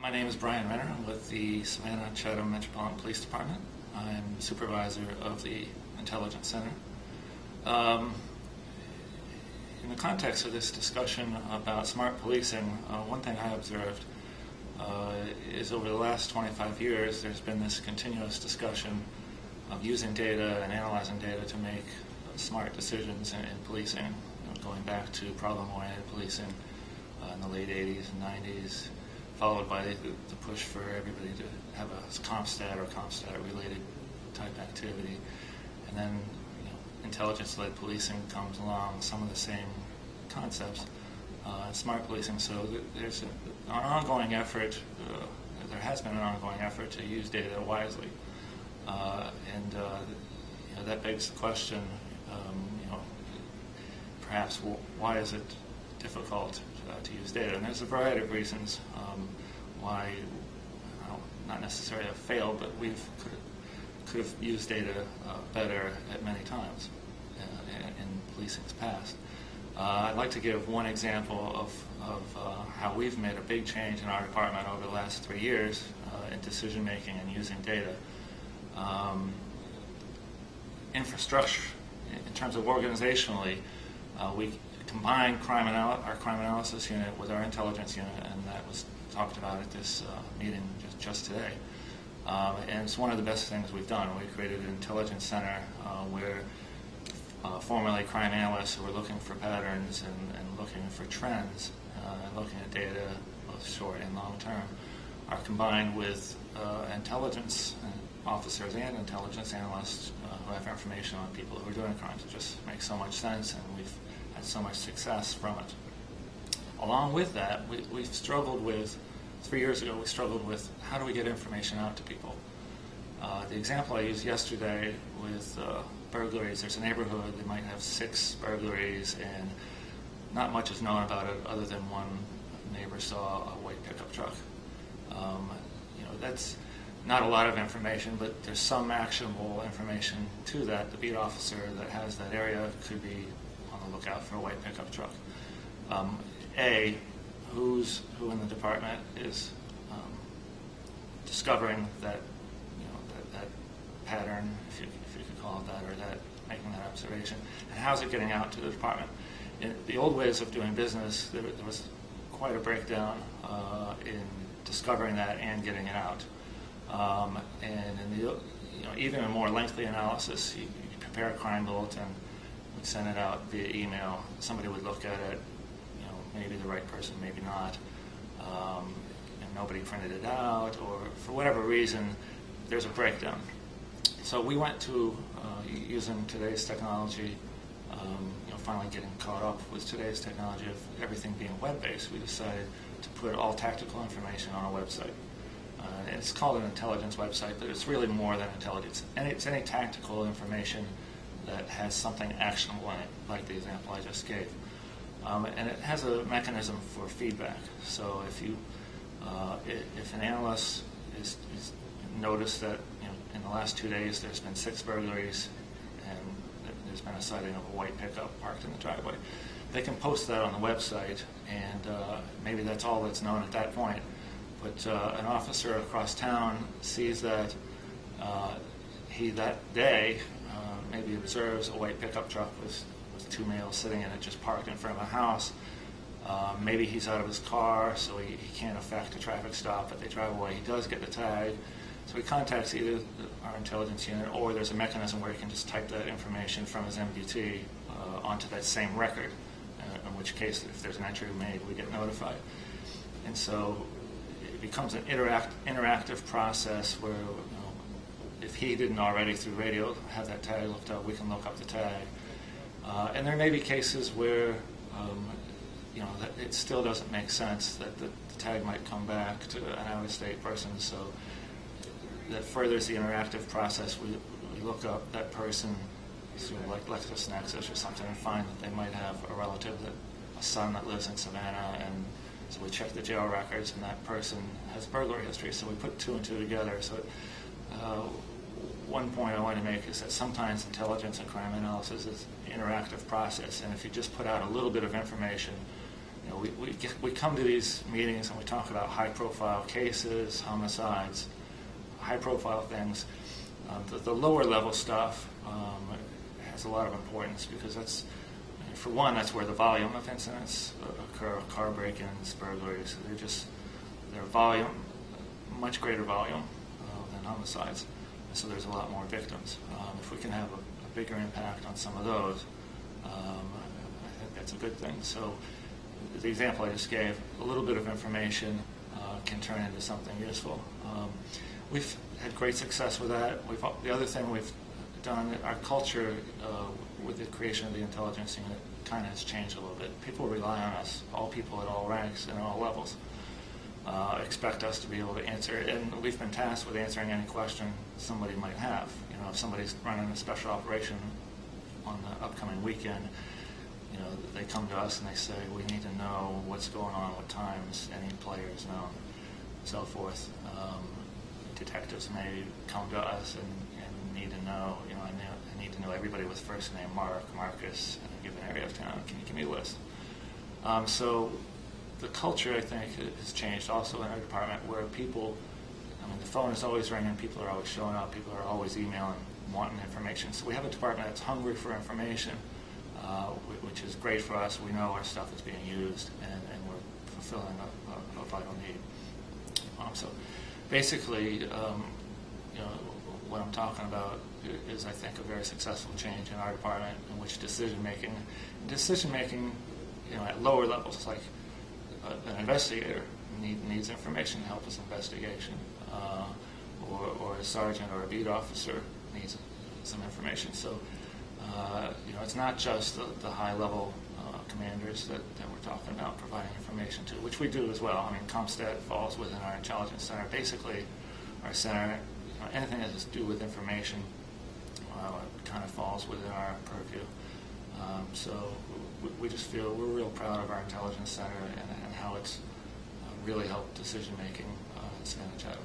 My name is Brian Renner. I'm with the Savannah Chatham Metropolitan Police Department. I'm supervisor of the Intelligence Center. In the context of this discussion about smart policing, one thing I observed is over the last 25 years there's been this continuous discussion of using data and analyzing data to make smart decisions in policing, going back to problem-oriented policing in the late 80s and 90s, followed by the push for everybody to have a CompStat or CompStat-related type activity. And then intelligence-led policing comes along, some of the same concepts, smart policing. So there's an ongoing effort, there has been an ongoing effort to use data wisely. That begs the question, perhaps why is it difficult to use data? And there's a variety of reasons why, not necessarily have failed, but we could have used data better at many times in policing's past. I'd like to give one example of how we've made a big change in our department over the last 3 years in decision making and using data. Infrastructure, in terms of organizationally, we combined our crime analysis unit with our intelligence unit, and that was talked about at this meeting just today. And it's one of the best things we've done. We created an intelligence center where formerly crime analysts who were looking for patterns and looking for trends and looking at data, both short and long term, are combined with intelligence officers and intelligence analysts who have information on people who are doing crimes. It just makes so much sense, and we've had so much success from it. Along with that, we've struggled with, 3 years ago, we struggled with how do we get information out to people. The example I used yesterday with burglaries, there's a neighborhood that might have 6 burglaries, and not much is known about it other than one neighbor saw a white pickup truck. That's not a lot of information, but there's some actionable information to that. The beat officer that has that area could be on the lookout for a white pickup truck. Who in the department is discovering that that pattern, if you could call it that, or that making that observation, and how's it getting out to the department? In the old ways of doing business, there was quite a breakdown in discovering that and getting it out. And in even a more lengthy analysis, you prepare a crime bulletin, would send it out via email. Somebody would look at it, maybe the right person, maybe not, and nobody printed it out, or for whatever reason, there's a breakdown. So we went to, using today's technology, finally getting caught up with today's technology of everything being web-based, we decided to put all tactical information on a website. It's called an intelligence website, but it's really more than intelligence. And it's any tactical information that has something actionable in it, like the example I just gave. And it has a mechanism for feedback. So if an analyst is noticed that in the last 2 days there's been 6 burglaries and there's been a sighting of a white pickup parked in the driveway, they can post that on the website, and maybe that's all that's known at that point. But an officer across town sees that that day maybe observes a white pickup truck with 2 males sitting in it, just parked in front of a house. Maybe he's out of his car, so he can't effect a traffic stop, but they drive away. He does get the tag. So he contacts either our intelligence unit, or there's a mechanism where he can just type that information from his MDT onto that same record, in which case, if there's an entry made, we get notified. And so it becomes an interactive process where if he didn't already through radio have that tag looked up, we can look up the tag. And there may be cases where that it still doesn't make sense, that the tag might come back to an out-of-state person, so that furthers the interactive process. We look up that person through like LexisNexis or something and find that they might have a relative, a son that lives in Savannah, and so we check the jail records, and that person has burglary history, so we put 2 and 2 together. So one point I want to make is that sometimes intelligence and crime analysis is an interactive process, and if you just put out a little bit of information, we come to these meetings and we talk about high-profile cases, homicides, high-profile things. The lower level stuff has a lot of importance because that's, for one, that's where the volume of incidents occur. Car break-ins, burglaries, they're volume, much greater volume than homicides. So there's a lot more victims. If we can have a bigger impact on some of those, I think that's a good thing. So the example I just gave, a little bit of information can turn into something useful. We've had great success with that. The other thing we've done, our culture with the creation of the intelligence unit kind of has changed a little bit. People rely on us, all people at all ranks and all levels. Expect us to be able to answer it, and we've been tasked with answering any question somebody might have. If somebody's running a special operation on the upcoming weekend, they come to us and they say, we need to know what's going on, what times, any players known, so forth. Detectives may come to us and need to know, I need to know everybody with first name, Marcus, in a given area of town. Can you give me a list? So the culture, I think, has changed also in our department where people, the phone is always ringing, people are always showing up, people are always emailing, wanting information. So we have a department that's hungry for information, which is great for us. We know our stuff is being used, and we're fulfilling a vital need. So basically, what I'm talking about is, I think, a very successful change in our department in which decision-making at lower levels, like an investigator needs information to help his investigation, or a sergeant or a beat officer needs some information. So, it's not just the high-level commanders that we're talking about providing information to, which we do as well. CompStat falls within our intelligence center. Basically, our center, anything that has to do with information kind of falls within our purview. So we just feel we're real proud of our intelligence center and how it's really helped decision-making at Savannah.